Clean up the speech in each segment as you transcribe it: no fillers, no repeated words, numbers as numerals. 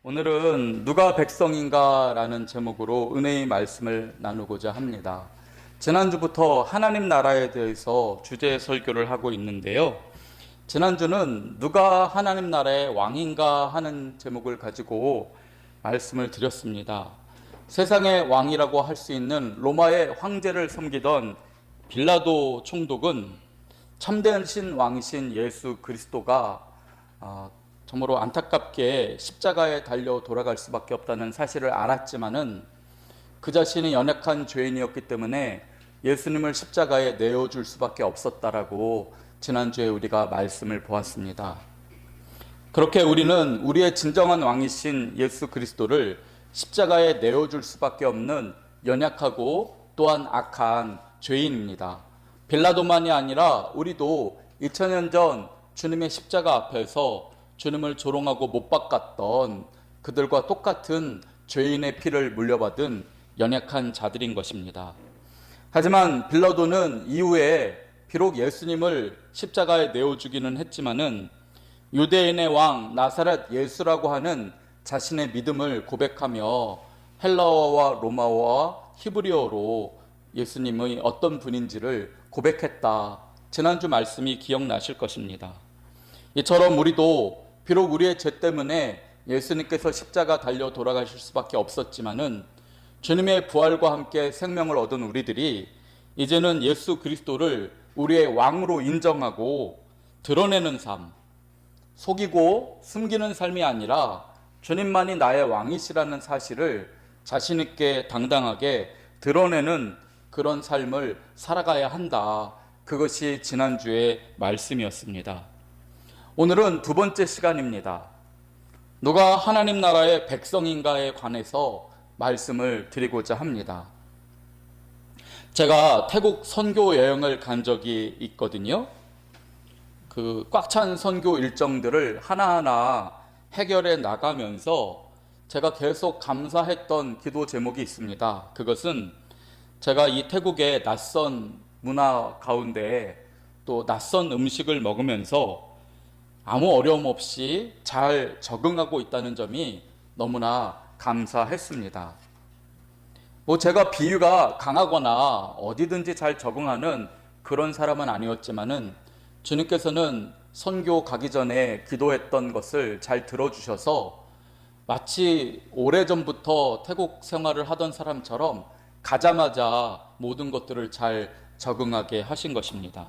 오늘은 누가 백성인가라는 제목으로 은혜의 말씀을 나누고자 합니다. 지난주부터 하나님 나라에 대해서 주제 설교를 하고 있는데요. 지난주는 누가 하나님 나라의 왕인가 하는 제목을 가지고 말씀을 드렸습니다. 세상의 왕이라고 할 수 있는 로마의 황제를 섬기던 빌라도 총독은 참되신 왕이신 예수 그리스도가 정말로 안타깝게 십자가에 달려 돌아갈 수밖에 없다는 사실을 알았지만은 그 자신이 연약한 죄인이었기 때문에 예수님을 십자가에 내어줄 수밖에 없었다라고 지난주에 우리가 말씀을 보았습니다. 그렇게 우리는 우리의 진정한 왕이신 예수 그리스도를 십자가에 내어줄 수밖에 없는 연약하고 또한 악한 죄인입니다. 빌라도만이 아니라 우리도 2000년 전 주님의 십자가 앞에서 주님을 조롱하고 못 박았던 그들과 똑같은 죄인의 피를 물려받은 연약한 자들인 것입니다. 하지만 빌라도는 이후에 비록 예수님을 십자가에 내어주기는 했지만은 유대인의 왕 나사렛 예수라고 하는 자신의 믿음을 고백하며 헬라어와 로마어와 히브리어로 예수님의 어떤 분인지를 고백했다. 지난주 말씀이 기억나실 것입니다. 이처럼 우리도 비록 우리의 죄 때문에 예수님께서 십자가 달려 돌아가실 수밖에 없었지만은 주님의 부활과 함께 생명을 얻은 우리들이 이제는 예수 그리스도를 우리의 왕으로 인정하고 드러내는 삶, 속이고 숨기는 삶이 아니라 주님만이 나의 왕이시라는 사실을 자신 있게 당당하게 드러내는 그런 삶을 살아가야 한다. 그것이 지난주의 말씀이었습니다. 오늘은 두 번째 시간입니다. 누가 하나님 나라의 백성인가에 관해서 말씀을 드리고자 합니다. 제가 태국 선교 여행을 간 적이 있거든요. 그 꽉 찬 선교 일정들을 하나하나 해결해 나가면서 제가 계속 감사했던 기도 제목이 있습니다. 그것은 제가 이 태국의 낯선 문화 가운데 또 낯선 음식을 먹으면서 아무 어려움 없이 잘 적응하고 있다는 점이 너무나 감사했습니다. 제가 비유가 강하거나 어디든지 잘 적응하는 그런 사람은 아니었지만은 주님께서는 선교 가기 전에 기도했던 것을 잘 들어주셔서 마치 오래전부터 태국 생활을 하던 사람처럼 가자마자 모든 것들을 잘 적응하게 하신 것입니다.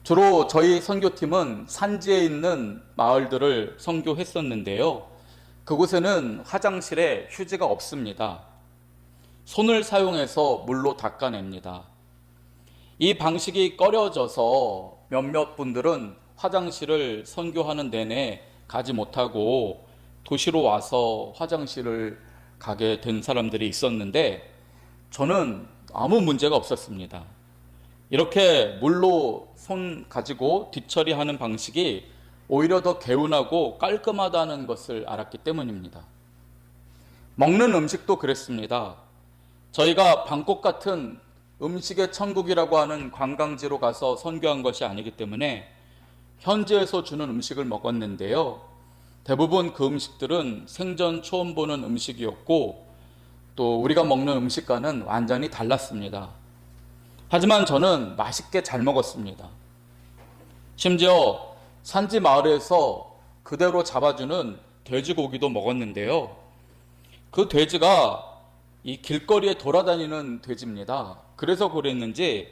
주로 저희 선교팀은 산지에 있는 마을들을 선교했었는데요. 그곳에는 화장실에 휴지가 없습니다. 손을 사용해서 물로 닦아냅니다. 이 방식이 꺼려져서 몇몇 분들은 화장실을 선교하는 내내 가지 못하고 도시로 와서 화장실을 가게 된 사람들이 있었는데 저는 아무 문제가 없었습니다. 이렇게 물로 손 가지고 뒤처리하는 방식이 오히려 더 개운하고 깔끔하다는 것을 알았기 때문입니다. 먹는 음식도 그랬습니다. 저희가 방콕 같은 음식의 천국이라고 하는 관광지로 가서 선교한 것이 아니기 때문에 현지에서 주는 음식을 먹었는데요. 대부분 그 음식들은 생전 처음 보는 음식이었고 또 우리가 먹는 음식과는 완전히 달랐습니다. 하지만 저는 맛있게 잘 먹었습니다. 심지어 산지 마을에서 그대로 잡아주는 돼지고기도 먹었는데요. 그 돼지가 이 길거리에 돌아다니는 돼지입니다. 그래서 그랬는지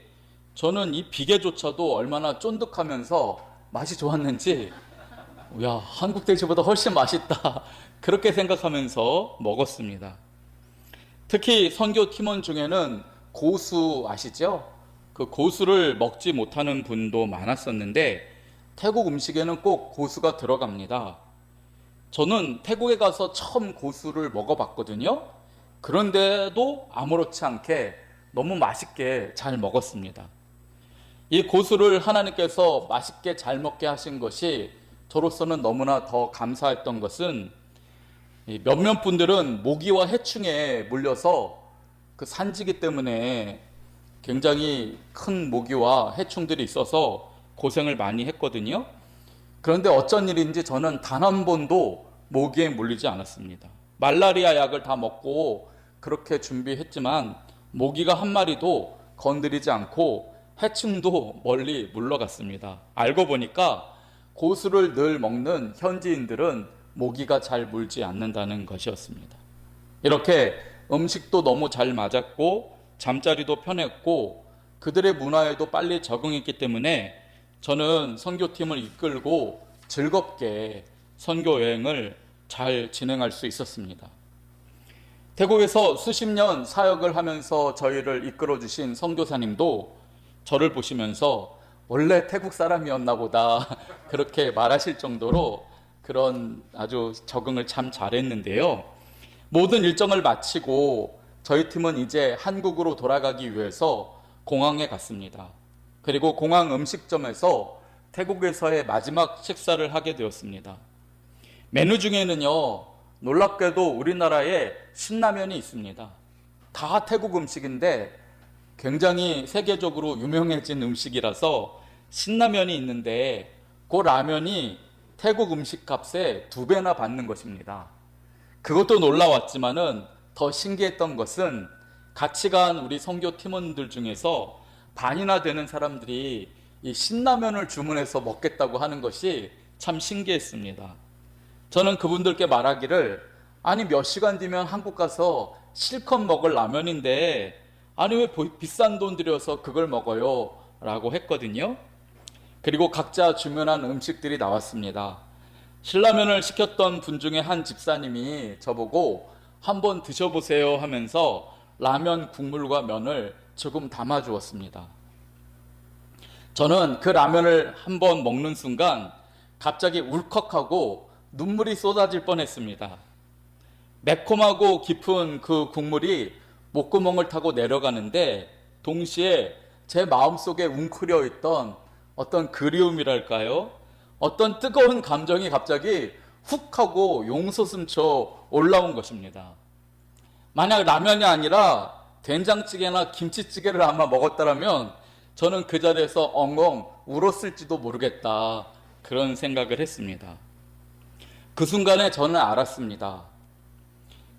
저는 이 비계조차도 얼마나 쫀득하면서 맛이 좋았는지 야, 한국 돼지보다 훨씬 맛있다. 그렇게 생각하면서 먹었습니다. 특히 선교 팀원 중에는 고수 아시죠? 그 고수를 먹지 못하는 분도 많았었는데 태국 음식에는 꼭 고수가 들어갑니다. 저는 태국에 가서 처음 고수를 먹어봤거든요. 그런데도 아무렇지 않게 너무 맛있게 잘 먹었습니다. 이 고수를 하나님께서 맛있게 잘 먹게 하신 것이 저로서는 너무나 더 감사했던 것은 몇몇 분들은 모기와 해충에 물려서 그 산지기 때문에 굉장히 큰 모기와 해충들이 있어서 고생을 많이 했거든요. 그런데 어쩐 일인지 저는 단 한 번도 모기에 물리지 않았습니다. 말라리아 약을 다 먹고 그렇게 준비했지만 모기가 한 마리도 건드리지 않고 해충도 멀리 물러갔습니다. 알고 보니까 고수를 늘 먹는 현지인들은 모기가 잘 물지 않는다는 것이었습니다. 이렇게 음식도 너무 잘 맞았고 잠자리도 편했고 그들의 문화에도 빨리 적응했기 때문에 저는 선교팀을 이끌고 즐겁게 선교 여행을 잘 진행할 수 있었습니다. 태국에서 수십 년 사역을 하면서 저희를 이끌어 주신 선교사님도 저를 보시면서 원래 태국 사람이었나 보다 그렇게 말하실 정도로 그런 아주 적응을 참 잘했는데요. 모든 일정을 마치고 저희 팀은 이제 한국으로 돌아가기 위해서 공항에 갔습니다. 그리고 공항 음식점에서 태국에서의 마지막 식사를 하게 되었습니다. 메뉴 중에는요, 놀랍게도 우리나라에 신라면이 있습니다. 다 태국 음식인데 굉장히 세계적으로 유명해진 음식이라서 신라면이 있는데 그 라면이 태국 음식 값의 2배나 받는 것입니다. 그것도 놀라웠지만은 더 신기했던 것은 같이 간 우리 선교 팀원들 중에서 반이나 되는 사람들이 이 신라면을 주문해서 먹겠다고 하는 것이 참 신기했습니다. 저는 그분들께 말하기를 아니 몇 시간 뒤면 한국 가서 실컷 먹을 라면인데 아니 왜 비싼 돈 들여서 그걸 먹어요? 라고 했거든요. 그리고 각자 주문한 음식들이 나왔습니다. 신라면을 시켰던 분 중에 한 집사님이 저보고 한번 드셔보세요 하면서 라면 국물과 면을 조금 담아 주었습니다. 저는 그 라면을 한번 먹는 순간 갑자기 울컥하고 눈물이 쏟아질 뻔했습니다. 매콤하고 깊은 그 국물이 목구멍을 타고 내려가는데 동시에 제 마음속에 웅크려 있던 어떤 그리움이랄까요? 어떤 뜨거운 감정이 갑자기 훅 하고 용솟음쳐 올라온 것입니다. 만약 라면이 아니라 된장찌개나 김치찌개를 아마 먹었다면 저는 그 자리에서 엉엉 울었을지도 모르겠다, 그런 생각을 했습니다. 그 순간에 저는 알았습니다.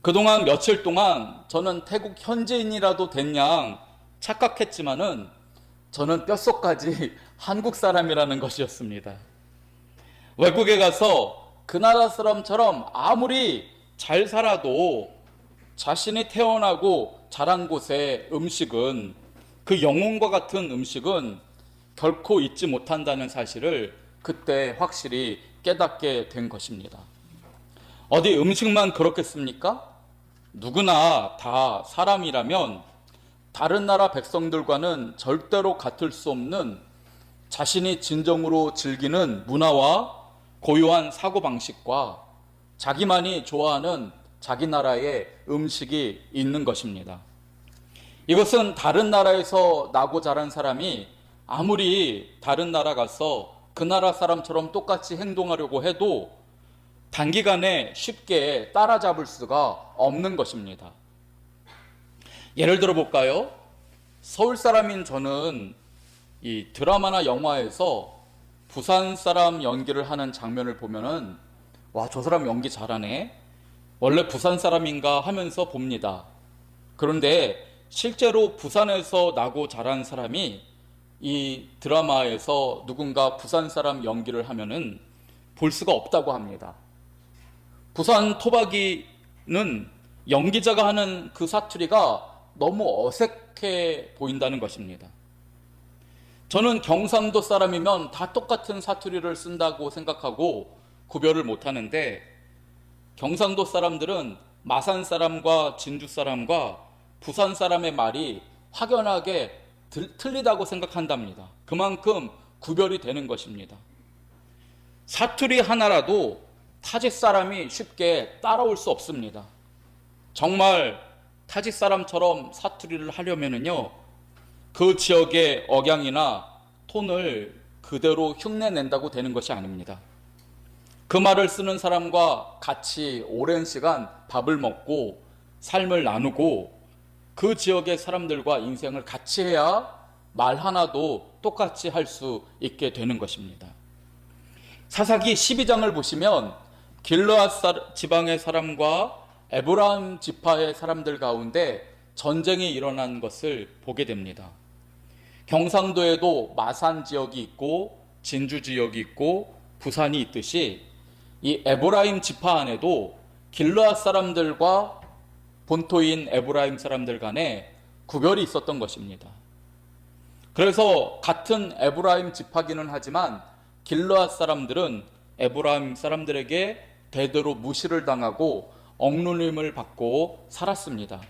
그동안 며칠 동안 저는 태국 현지인이라도 된 양 착각했지만은 저는 뼛속까지 한국 사람이라는 것이었습니다. 외국에 가서 그 나라 사람처럼 아무리 잘 살아도 자신이 태어나고 자란 곳의 음식은, 그 영혼과 같은 음식은 결코 잊지 못한다는 사실을 그때 확실히 깨닫게 된 것입니다. 어디 음식만 그렇겠습니까? 누구나 다 사람이라면 다른 나라 백성들과는 절대로 같을 수 없는 자신이 진정으로 즐기는 문화와 고유한 사고방식과 자기만이 좋아하는 자기 나라의 음식이 있는 것입니다. 이것은 다른 나라에서 나고 자란 사람이 아무리 다른 나라 가서 그 나라 사람처럼 똑같이 행동하려고 해도 단기간에 쉽게 따라잡을 수가 없는 것입니다. 예를 들어 볼까요? 서울 사람인 저는 이 드라마나 영화에서 부산 사람 연기를 하는 장면을 보면은 와, 저 사람 연기 잘하네, 원래 부산 사람인가 하면서 봅니다. 그런데 실제로 부산에서 나고 자란 사람이 이 드라마에서 누군가 부산 사람 연기를 하면은 볼 수가 없다고 합니다. 부산 토박이는 연기자가 하는 그 사투리가 너무 어색해 보인다는 것입니다. 저는 경상도 사람이면 다 똑같은 사투리를 쓴다고 생각하고 구별을 못하는데 경상도 사람들은 마산 사람과 진주 사람과 부산 사람의 말이 확연하게 틀리다고 생각한답니다. 그만큼 구별이 되는 것입니다. 사투리 하나라도 타지 사람이 쉽게 따라올 수 없습니다. 정말 타지 사람처럼 사투리를 하려면은요, 그 지역의 억양이나 톤을 그대로 흉내낸다고 되는 것이 아닙니다. 그 말을 쓰는 사람과 같이 오랜 시간 밥을 먹고 삶을 나누고 그 지역의 사람들과 인생을 같이 해야 말 하나도 똑같이 할 수 있게 되는 것입니다. 사사기 12장을 보시면 길르앗 지방의 사람과 에브라임 지파의 사람들 가운데 전쟁이 일어난 것을 보게 됩니다. 경상도에도 마산 지역이 있고 진주 지역이 있고 부산이 있듯이 이 에브라임 지파 안에도 길르앗 사람들과 본토인 에브라임 사람들 간에 구별이 있었던 것입니다. 그래서 같은 에브라임 지파기는 하지만 길르앗 사람들은 에브라임 사람들에게 대대로 무시를 당하고 억눌림을 받고 살았습니다.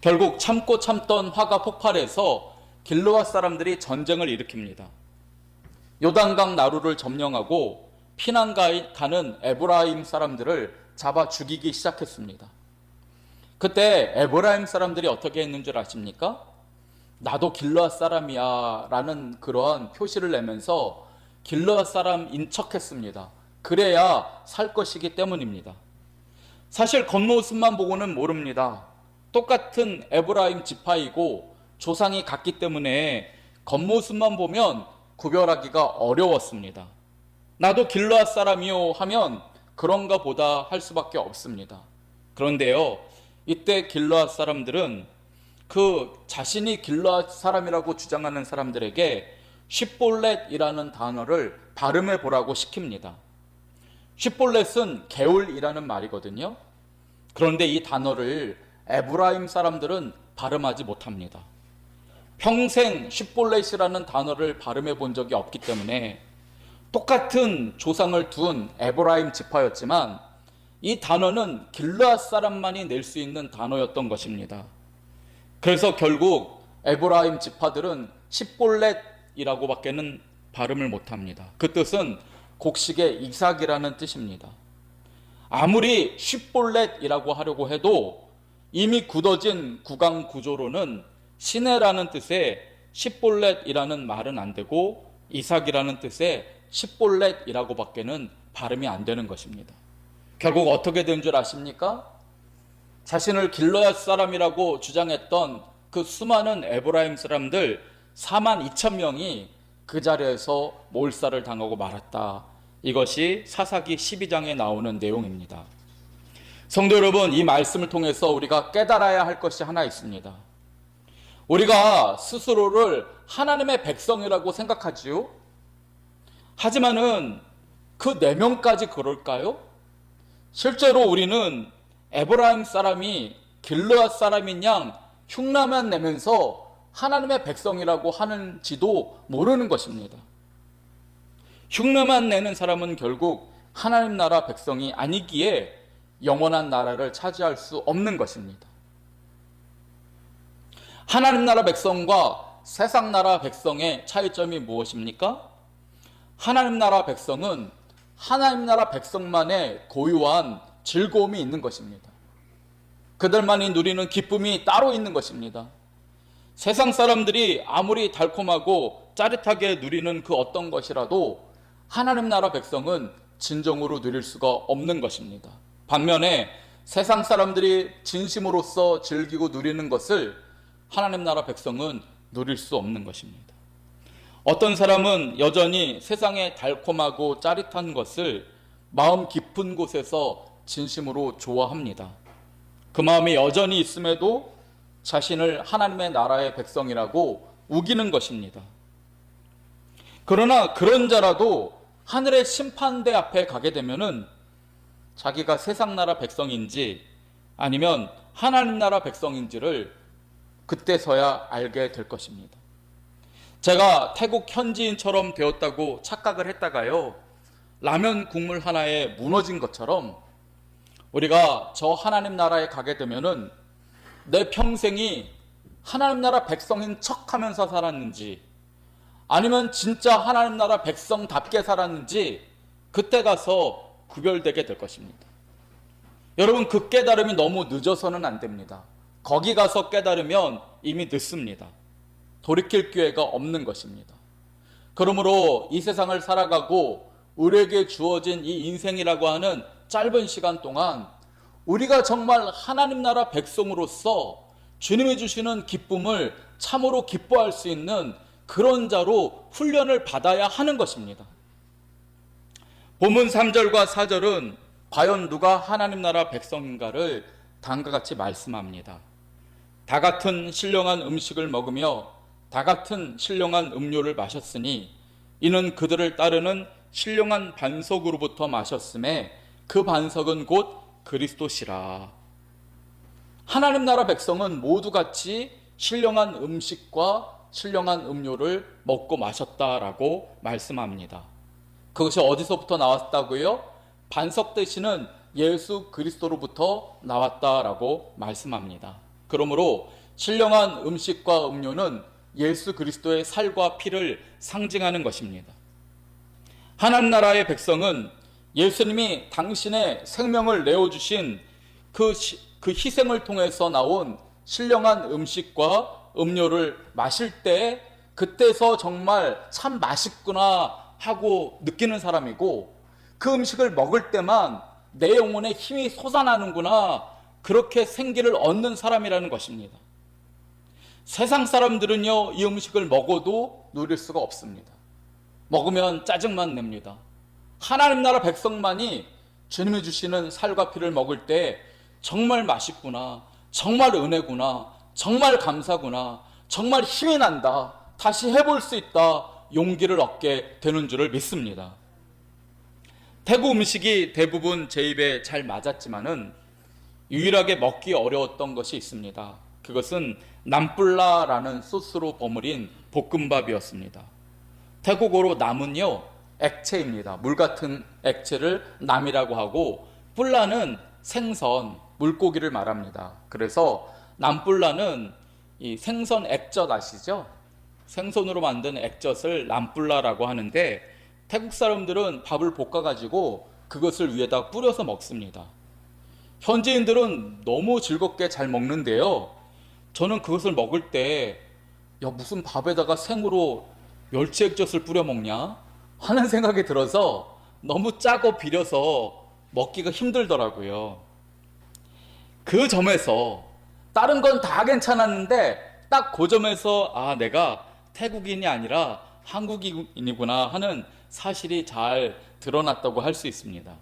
결국 참고 참던 화가 폭발해서 길르앗 사람들이 전쟁을 일으킵니다. 요단강 나루를 점령하고 피난 가는 에브라임 사람들을 잡아 죽이기 시작했습니다. 그때 에브라임 사람들이 어떻게 했는 줄 아십니까? 나도 길르앗 사람이야 라는 그러한 표시를 내면서 길르앗 사람인 척했습니다. 그래야 살 것이기 때문입니다. 사실 겉모습만 보고는 모릅니다. 똑같은 에브라임 지파이고 조상이 같기 때문에 겉모습만 보면 구별하기가 어려웠습니다. 나도 길르앗 사람이요 하면 그런가 보다 할 수밖에 없습니다. 그런데요, 이때 길르앗 사람들은 그 자신이 길르앗 사람이라고 주장하는 사람들에게 쉿볼렛이라는 단어를 발음해 보라고 시킵니다. 쉿볼렛은 개울이라는 말이거든요. 그런데 이 단어를 에브라임 사람들은 발음하지 못합니다. 평생 쉿볼렛이라는 단어를 발음해 본 적이 없기 때문에 똑같은 조상을 둔 에브라임 지파였지만 이 단어는 길르앗 사람만이 낼 수 있는 단어였던 것입니다. 그래서 결국 에브라임 지파들은 쉿볼렛이라고 밖에는 발음을 못합니다. 그 뜻은 곡식의 이삭이라는 뜻입니다. 아무리 쉿볼렛이라고 하려고 해도 이미 굳어진 구강 구조로는 시내라는 뜻의 쉿볼렛이라는 말은 안 되고 이삭이라는 뜻의 쉿볼렛이라고 밖에는 발음이 안 되는 것입니다. 결국 어떻게 된 줄 아십니까? 자신을 길르앗 사람이라고 주장했던 그 수많은 에브라임 사람들 4만 2천 명이 그 자리에서 몰살을 당하고 말았다. 이것이 사사기 12장에 나오는 내용입니다. 성도 여러분, 이 말씀을 통해서 우리가 깨달아야 할 것이 하나 있습니다. 우리가 스스로를 하나님의 백성이라고 생각하지요. 하지만은 그 내면까지 그럴까요? 실제로 우리는 에브라임 사람이 길르앗 사람인 양 흉내만 내면서 하나님의 백성이라고 하는지도 모르는 것입니다. 흉내만 내는 사람은 결국 하나님 나라 백성이 아니기에 영원한 나라를 차지할 수 없는 것입니다. 하나님 나라 백성과 세상 나라 백성의 차이점이 무엇입니까? 하나님 나라 백성은 하나님 나라 백성만의 고유한 즐거움이 있는 것입니다. 그들만이 누리는 기쁨이 따로 있는 것입니다. 세상 사람들이 아무리 달콤하고 짜릿하게 누리는 그 어떤 것이라도 하나님 나라 백성은 진정으로 누릴 수가 없는 것입니다. 반면에 세상 사람들이 진심으로써 즐기고 누리는 것을 하나님 나라 백성은 누릴 수 없는 것입니다. 어떤 사람은 여전히 세상의 달콤하고 짜릿한 것을 마음 깊은 곳에서 진심으로 좋아합니다. 그 마음이 여전히 있음에도 자신을 하나님의 나라의 백성이라고 우기는 것입니다. 그러나 그런 자라도 하늘의 심판대 앞에 가게 되면은 자기가 세상 나라 백성인지 아니면 하나님 나라 백성인지를 그때서야 알게 될 것입니다. 제가 태국 현지인처럼 되었다고 착각을 했다가요, 라면 국물 하나에 무너진 것처럼 우리가 저 하나님 나라에 가게 되면은 내 평생이 하나님 나라 백성인 척 하면서 살았는지 아니면 진짜 하나님 나라 백성답게 살았는지 그때 가서 구별되게 될 것입니다. 여러분, 그 깨달음이 너무 늦어서는 안 됩니다. 거기 가서 깨달으면 이미 늦습니다. 돌이킬 기회가 없는 것입니다. 그러므로 이 세상을 살아가고 우리에게 주어진 이 인생이라고 하는 짧은 시간 동안 우리가 정말 하나님 나라 백성으로서 주님이 주시는 기쁨을 참으로 기뻐할 수 있는 그런 자로 훈련을 받아야 하는 것입니다. 본문 3절과 4절은 과연 누가 하나님 나라 백성인가를 다음과 같이 말씀합니다. 다 같은 신령한 음식을 먹으며 다 같은 신령한 음료를 마셨으니 이는 그들을 따르는 신령한 반석으로부터 마셨음에 그 반석은 곧 그리스도시라. 하나님 나라 백성은 모두 같이 신령한 음식과 신령한 음료를 먹고 마셨다라고 말씀합니다. 그것이 어디서부터 나왔다고요? 반석 되시는 예수 그리스도로부터 나왔다라고 말씀합니다. 그러므로 신령한 음식과 음료는 예수 그리스도의 살과 피를 상징하는 것입니다. 하나님 나라의 백성은 예수님이 당신의 생명을 내어주신 그 희생을 통해서 나온 신령한 음식과 음료를 마실 때 그때서 정말 참 맛있구나 하고 느끼는 사람이고, 그 음식을 먹을 때만 내 영혼에 힘이 솟아나는구나, 그렇게 생기를 얻는 사람이라는 것입니다. 세상 사람들은요, 이 음식을 먹어도 누릴 수가 없습니다. 먹으면 짜증만 냅니다. 하나님 나라 백성만이 주님이 주시는 살과 피를 먹을 때 정말 맛있구나, 정말 은혜구나, 정말 감사구나, 정말 힘이 난다, 다시 해볼 수 있다, 용기를 얻게 되는 줄을 믿습니다. 태국 음식이 대부분 제 입에 잘 맞았지만은 유일하게 먹기 어려웠던 것이 있습니다. 그것은 남뿔라라는 소스로 버무린 볶음밥이었습니다. 태국어로 남은요, 액체입니다. 물 같은 액체를 남이라고 하고, 뿔라는 생선, 물고기를 말합니다. 그래서 남뿔라는 이 생선 액젓 아시죠? 생선으로 만든 액젓을 남뿔라라고 하는데, 태국 사람들은 밥을 볶아가지고 그것을 위에다 뿌려서 먹습니다. 현지인들은 너무 즐겁게 잘 먹는데요, 저는 그것을 먹을 때 무슨 밥에다가 생으로 멸치 액젓을 뿌려 먹냐 하는 생각이 들어서 너무 짜고 비려서 먹기가 힘들더라고요. 그 점에서 다른 건 다 괜찮았는데 딱 그 점에서 내가 태국인이 아니라 한국인이구나 하는 사실이 잘 드러났다고 할 수 있습니다.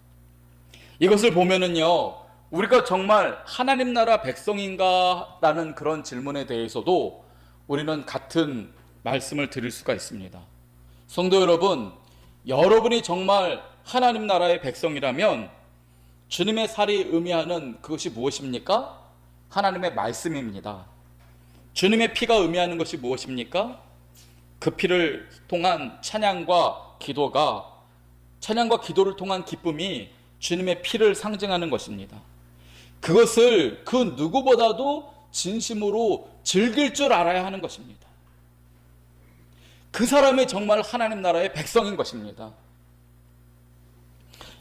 이것을 보면은요, 우리가 정말 하나님 나라 백성인가라는 그런 질문에 대해서도 우리는 같은 말씀을 드릴 수가 있습니다. 성도 여러분, 여러분이 정말 하나님 나라의 백성이라면 주님의 살이 의미하는 그것이 무엇입니까? 하나님의 말씀입니다. 주님의 피가 의미하는 것이 무엇입니까? 그 피를 통한 찬양과 기도를 통한 기쁨이 주님의 피를 상징하는 것입니다. 그것을 그 누구보다도 진심으로 즐길 줄 알아야 하는 것입니다. 그 사람이 정말 하나님 나라의 백성인 것입니다.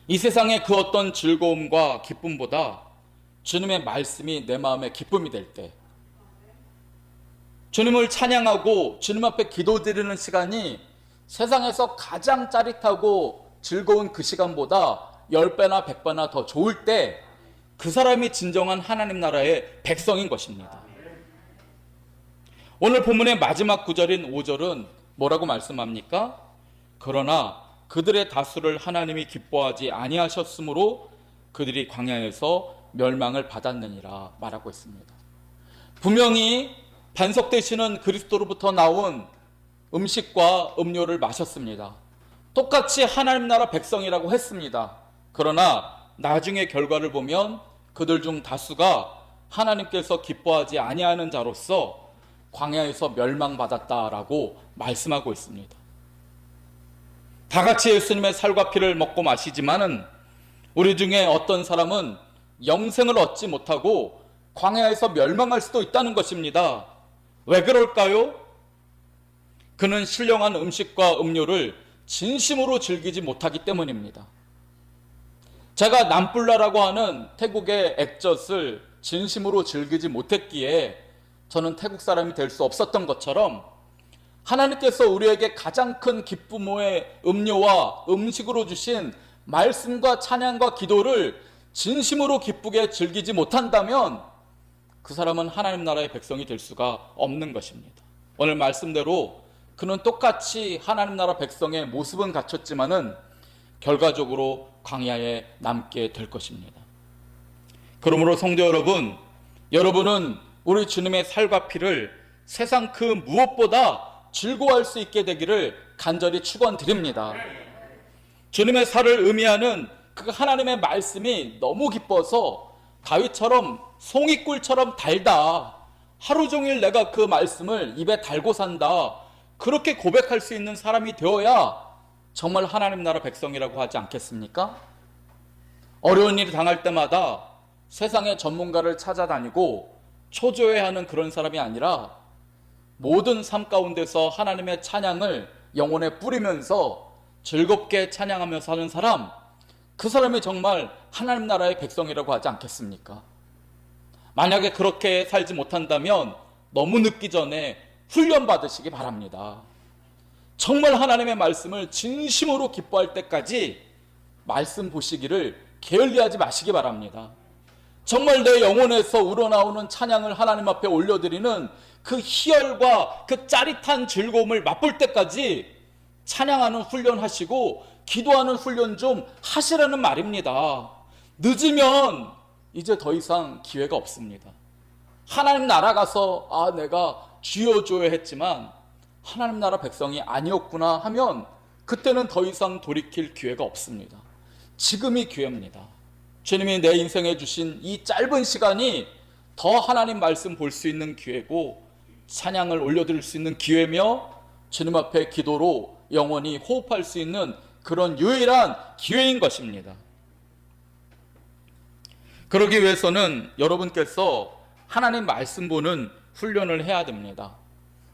이 세상의 그 어떤 즐거움과 기쁨보다 주님의 말씀이 내 마음의 기쁨이 될 때, 주님을 찬양하고 주님 앞에 기도드리는 시간이 세상에서 가장 짜릿하고 즐거운 그 시간보다 10배나 100배나 더 좋을 때, 그 사람이 진정한 하나님 나라의 백성인 것입니다. 오늘 본문의 마지막 구절인 5절은 뭐라고 말씀합니까? 그러나 그들의 다수를 하나님이 기뻐하지 아니하셨으므로 그들이 광야에서 멸망을 받았느니라 말하고 있습니다. 분명히 반석 되시는 그리스도로부터 나온 음식과 음료를 마셨습니다. 똑같이 하나님 나라 백성이라고 했습니다. 그러나 나중에 결과를 보면 그들 중 다수가 하나님께서 기뻐하지 아니하는 자로서 광야에서 멸망받았다라고 말씀하고 있습니다. 다 같이 예수님의 살과 피를 먹고 마시지만은 우리 중에 어떤 사람은 영생을 얻지 못하고 광야에서 멸망할 수도 있다는 것입니다. 왜 그럴까요? 그는 신령한 음식과 음료를 진심으로 즐기지 못하기 때문입니다. 제가 남뿔라라고 하는 태국의 액젓을 진심으로 즐기지 못했기에 저는 태국 사람이 될 수 없었던 것처럼, 하나님께서 우리에게 가장 큰 기쁨의 음료와 음식으로 주신 말씀과 찬양과 기도를 진심으로 기쁘게 즐기지 못한다면 그 사람은 하나님 나라의 백성이 될 수가 없는 것입니다. 오늘 말씀대로 그는 똑같이 하나님 나라 백성의 모습은 갖췄지만은 결과적으로 광야에 남게 될 것입니다. 그러므로 성도 여러분, 여러분은 우리 주님의 살과 피를 세상 그 무엇보다 즐거워할 수 있게 되기를 간절히 축원드립니다. 주님의 살을 의미하는 그 하나님의 말씀이 너무 기뻐서 다윗처럼 송이꿀처럼 달다, 하루 종일 내가 그 말씀을 입에 달고 산다, 그렇게 고백할 수 있는 사람이 되어야 정말 하나님 나라 백성이라고 하지 않겠습니까? 어려운 일이 당할 때마다 세상의 전문가를 찾아다니고 초조해하는 그런 사람이 아니라 모든 삶 가운데서 하나님의 찬양을 영혼에 뿌리면서 즐겁게 찬양하며 사는 사람, 그 사람이 정말 하나님 나라의 백성이라고 하지 않겠습니까? 만약에 그렇게 살지 못한다면 너무 늦기 전에 훈련 받으시기 바랍니다. 정말 하나님의 말씀을 진심으로 기뻐할 때까지 말씀 보시기를 게을리하지 마시기 바랍니다. 정말 내 영혼에서 우러나오는 찬양을 하나님 앞에 올려드리는 그 희열과 그 짜릿한 즐거움을 맛볼 때까지 찬양하는 훈련 하시고 기도하는 훈련 좀 하시라는 말입니다. 늦으면 이제 더 이상 기회가 없습니다. 하나님 나라 가서 내가 주여 주여 했지만 하나님 나라 백성이 아니었구나 하면 그때는 더 이상 돌이킬 기회가 없습니다. 지금이 기회입니다. 주님이 내 인생에 주신 이 짧은 시간이 더 하나님 말씀 볼 수 있는 기회고 찬양을 올려드릴 수 있는 기회며 주님 앞에 기도로 영원히 호흡할 수 있는 그런 유일한 기회인 것입니다. 그러기 위해서는 여러분께서 하나님 말씀 보는 훈련을 해야 됩니다.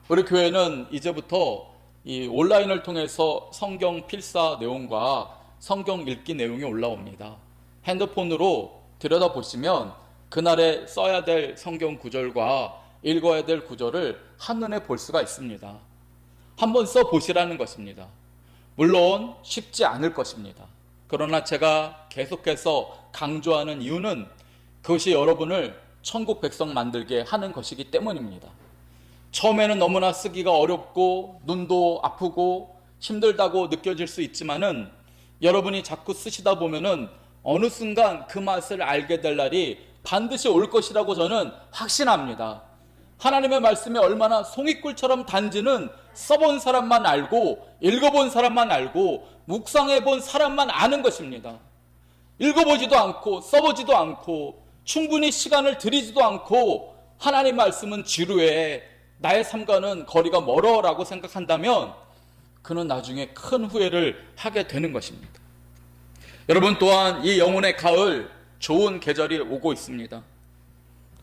우리 교회는 이제부터 이 온라인을 통해서 성경 필사 내용과 성경 읽기 내용이 올라옵니다. 핸드폰으로 들여다보시면 그날에 써야 될 성경 구절과 읽어야 될 구절을 한눈에 볼 수가 있습니다. 한번 써보시라는 것입니다. 물론 쉽지 않을 것입니다. 그러나 제가 계속해서 강조하는 이유는 그것이 여러분을 천국 백성 만들게 하는 것이기 때문입니다. 처음에는 너무나 쓰기가 어렵고 눈도 아프고 힘들다고 느껴질 수 있지만은 여러분이 자꾸 쓰시다 보면은 어느 순간 그 맛을 알게 될 날이 반드시 올 것이라고 저는 확신합니다. 하나님의 말씀이 얼마나 송이꿀처럼 단지는 써본 사람만 알고 읽어본 사람만 알고 묵상해본 사람만 아는 것입니다. 읽어보지도 않고 써보지도 않고 충분히 시간을 들이지도 않고 하나님 말씀은 지루해, 나의 삶과는 거리가 멀어라고 생각한다면 그는 나중에 큰 후회를 하게 되는 것입니다. 여러분 또한 이 영혼의 가을 좋은 계절이 오고 있습니다.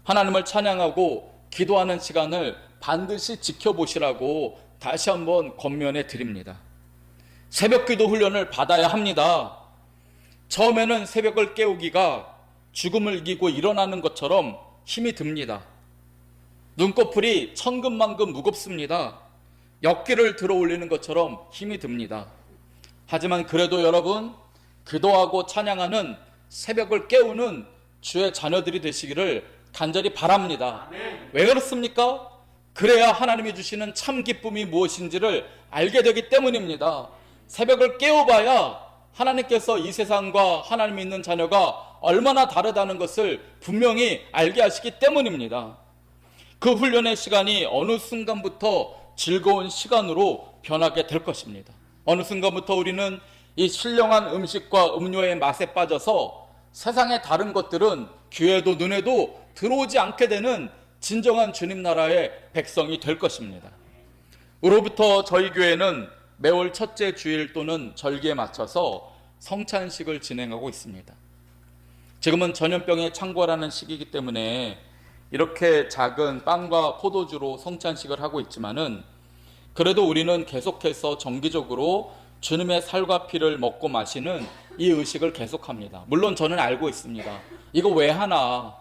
하나님을 찬양하고 기도하는 시간을 반드시 지켜보시라고 다시 한번 권면해 드립니다. 새벽 기도 훈련을 받아야 합니다. 처음에는 새벽을 깨우기가 죽음을 이기고 일어나는 것처럼 힘이 듭니다. 눈꺼풀이 천근만근 무겁습니다. 역기를 들어 올리는 것처럼 힘이 듭니다. 하지만 그래도 여러분, 기도하고 찬양하는 새벽을 깨우는 주의 자녀들이 되시기를 간절히 바랍니다. 왜 그렇습니까? 그래야 하나님이 주시는 참 기쁨이 무엇인지를 알게 되기 때문입니다. 새벽을 깨워봐야 하나님께서 이 세상과 하나님 있는 자녀가 얼마나 다르다는 것을 분명히 알게 하시기 때문입니다. 그 훈련의 시간이 어느 순간부터 즐거운 시간으로 변하게 될 것입니다. 어느 순간부터 우리는 이 신령한 음식과 음료의 맛에 빠져서 세상의 다른 것들은 귀에도 눈에도 들어오지 않게 되는 진정한 주님 나라의 백성이 될 것입니다. 으로부터 저희 교회는 매월 첫째 주일 또는 절기에 맞춰서 성찬식을 진행하고 있습니다. 지금은 전염병에 창궐하는 시기이기 때문에 이렇게 작은 빵과 포도주로 성찬식을 하고 있지만은 그래도 우리는 계속해서 정기적으로 주님의 살과 피를 먹고 마시는 이 의식을 계속합니다. 물론 저는 알고 있습니다. 이거 왜 하나?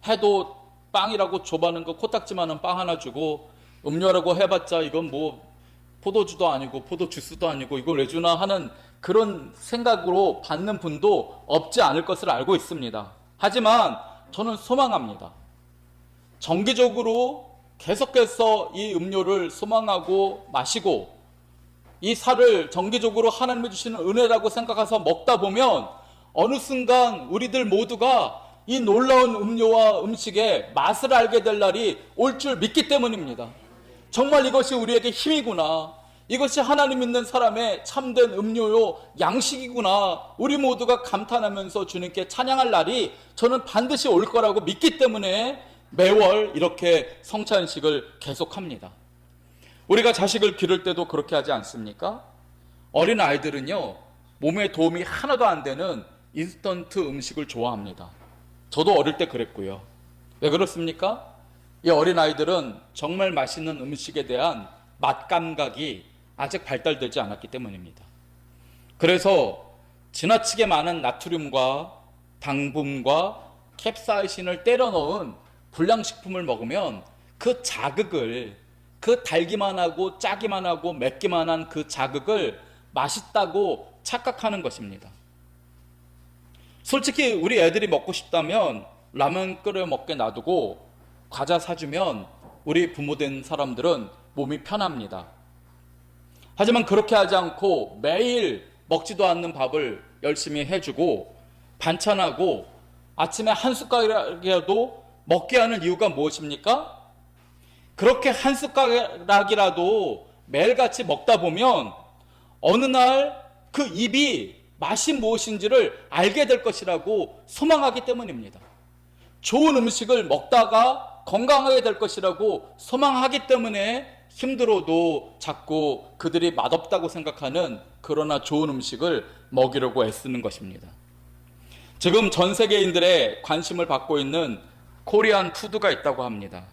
해도 빵이라고 줘봐는 거 코딱지만한 빵 하나 주고 음료라고 해봤자 이건 뭐 포도주도 아니고 포도주스도 아니고 이걸 왜 주나 하는 그런 생각으로 받는 분도 없지 않을 것을 알고 있습니다. 하지만 저는 소망합니다. 정기적으로 계속해서 이 음료를 소망하고 마시고 이 살을 정기적으로 하나님이 주시는 은혜라고 생각해서 먹다 보면 어느 순간 우리들 모두가 이 놀라운 음료와 음식의 맛을 알게 될 날이 올 줄 믿기 때문입니다. 정말 이것이 우리에게 힘이구나. 이것이 하나님 믿는 사람의 참된 음료요 양식이구나. 우리 모두가 감탄하면서 주님께 찬양할 날이 저는 반드시 올 거라고 믿기 때문에 매월 이렇게 성찬식을 계속합니다. 우리가 자식을 기를 때도 그렇게 하지 않습니까? 어린 아이들은요, 몸에 도움이 하나도 안 되는 인스턴트 음식을 좋아합니다. 저도 어릴 때 그랬고요. 왜 그렇습니까? 이 어린 아이들은 정말 맛있는 음식에 대한 맛 감각이 아직 발달되지 않았기 때문입니다. 그래서 지나치게 많은 나트륨과 당분과 캡사이신을 때려 넣은 불량식품을 먹으면 그 자극을, 그 달기만 하고 짜기만 하고 맵기만 한 그 자극을 맛있다고 착각하는 것입니다. 솔직히 우리 애들이 먹고 싶다면 라면 끓여 먹게 놔두고 과자 사주면 우리 부모 된 사람들은 몸이 편합니다. 하지만 그렇게 하지 않고 매일 먹지도 않는 밥을 열심히 해주고 반찬하고 아침에 한 숟가락이라도 먹게 하는 이유가 무엇입니까? 그렇게 한 숟가락이라도 매일같이 먹다 보면 어느 날 그 입이 맛이 무엇인지를 알게 될 것이라고 소망하기 때문입니다. 좋은 음식을 먹다가 건강하게 될 것이라고 소망하기 때문에 힘들어도 자꾸 그들이 맛없다고 생각하는 그러나 좋은 음식을 먹이려고 애쓰는 것입니다. 지금 전 세계인들의 관심을 받고 있는 코리안 푸드가 있다고 합니다.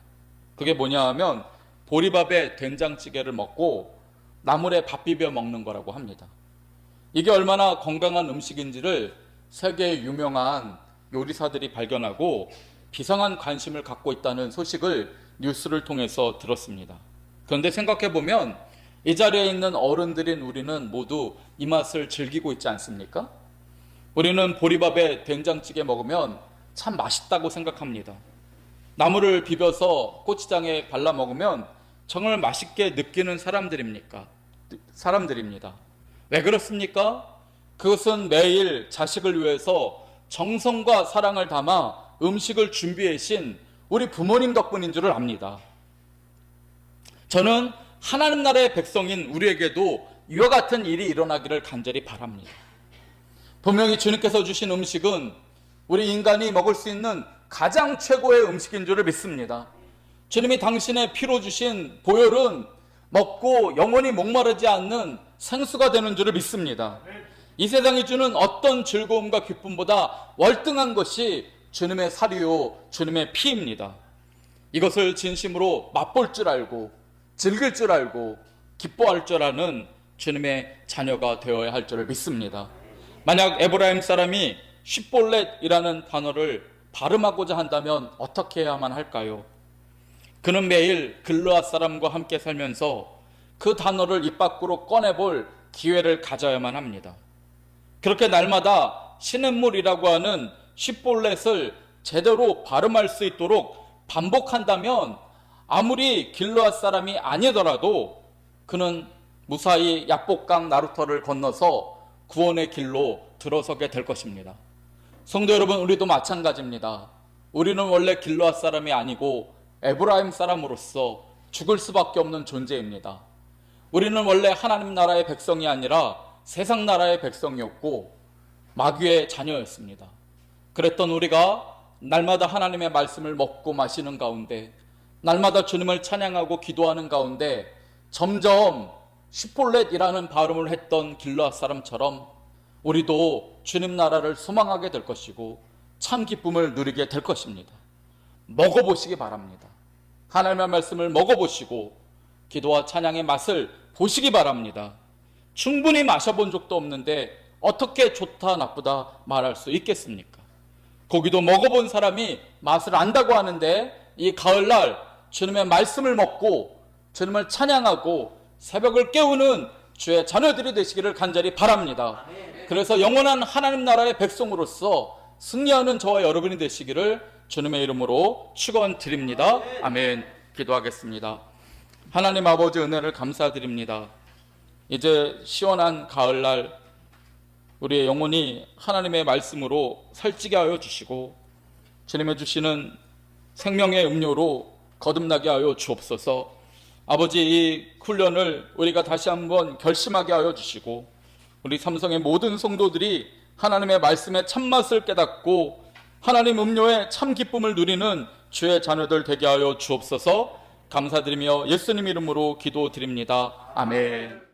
그게 뭐냐 하면 보리밥에 된장찌개를 먹고 나물에 밥 비벼 먹는 거라고 합니다. 이게 얼마나 건강한 음식인지를 세계의 유명한 요리사들이 발견하고 비상한 관심을 갖고 있다는 소식을 뉴스를 통해서 들었습니다. 그런데 생각해보면 이 자리에 있는 어른들인 우리는 모두 이 맛을 즐기고 있지 않습니까? 우리는 보리밥에 된장찌개 먹으면 참 맛있다고 생각합니다. 나물을 비벼서 고추장에 발라 먹으면 정말 맛있게 느끼는 사람들입니다. 왜 그렇습니까? 그것은 매일 자식을 위해서 정성과 사랑을 담아 음식을 준비해신 우리 부모님 덕분인 줄을 압니다. 저는 하나님 나라의 백성인 우리에게도 이와 같은 일이 일어나기를 간절히 바랍니다. 분명히 주님께서 주신 음식은 우리 인간이 먹을 수 있는 가장 최고의 음식인 줄을 믿습니다. 주님이 당신의 피로 주신 보혈은 먹고 영원히 목마르지 않는 생수가 되는 줄을 믿습니다. 이 세상이 주는 어떤 즐거움과 기쁨보다 월등한 것이 주님의 살이요 주님의 피입니다. 이것을 진심으로 맛볼 줄 알고 즐길 줄 알고 기뻐할 줄 아는 주님의 자녀가 되어야 할 줄을 믿습니다. 만약 에브라임 사람이 쉽볼렛이라는 단어를 발음하고자 한다면 어떻게 해야만 할까요? 그는 매일 글르앗 사람과 함께 살면서 그 단어를 입 밖으로 꺼내볼 기회를 가져야만 합니다. 그렇게 날마다 시냇물이라고 하는 쉽볼렛을 제대로 발음할 수 있도록 반복한다면 아무리 길르앗 사람이 아니더라도 그는 무사히 야복강 나루터를 건너서 구원의 길로 들어서게 될 것입니다. 성도 여러분, 우리도 마찬가지입니다. 우리는 원래 길르앗 사람이 아니고 에브라임 사람으로서 죽을 수밖에 없는 존재입니다. 우리는 원래 하나님 나라의 백성이 아니라 세상 나라의 백성이었고 마귀의 자녀였습니다. 그랬던 우리가 날마다 하나님의 말씀을 먹고 마시는 가운데, 날마다 주님을 찬양하고 기도하는 가운데 점점 시폴렛이라는 발음을 했던 길르앗 사람처럼 우리도 주님 나라를 소망하게 될 것이고 참 기쁨을 누리게 될 것입니다. 먹어보시기 바랍니다. 하나님의 말씀을 먹어보시고 기도와 찬양의 맛을 보시기 바랍니다. 충분히 마셔본 적도 없는데 어떻게 좋다 나쁘다 말할 수 있겠습니까? 고기도 먹어본 사람이 맛을 안다고 하는데 이 가을날 주님의 말씀을 먹고 주님을 찬양하고 새벽을 깨우는 주의 자녀들이 되시기를 간절히 바랍니다. 그래서 영원한 하나님 나라의 백성으로서 승리하는 저와 여러분이 되시기를 주님의 이름으로 축원드립니다. 아멘. 기도하겠습니다. 하나님 아버지, 은혜를 감사드립니다. 이제 시원한 가을날 우리의 영혼이 하나님의 말씀으로 살찌게 하여 주시고 주님의 주시는 생명의 음료로 거듭나게 하여 주옵소서. 아버지, 이 훈련을 우리가 다시 한번 결심하게 하여 주시고 우리 삼성의 모든 성도들이 하나님의 말씀의 참맛을 깨닫고 하나님 음료의 참 기쁨을 누리는 주의 자녀들 되게 하여 주옵소서. 감사드리며 예수님 이름으로 기도드립니다. 아멘.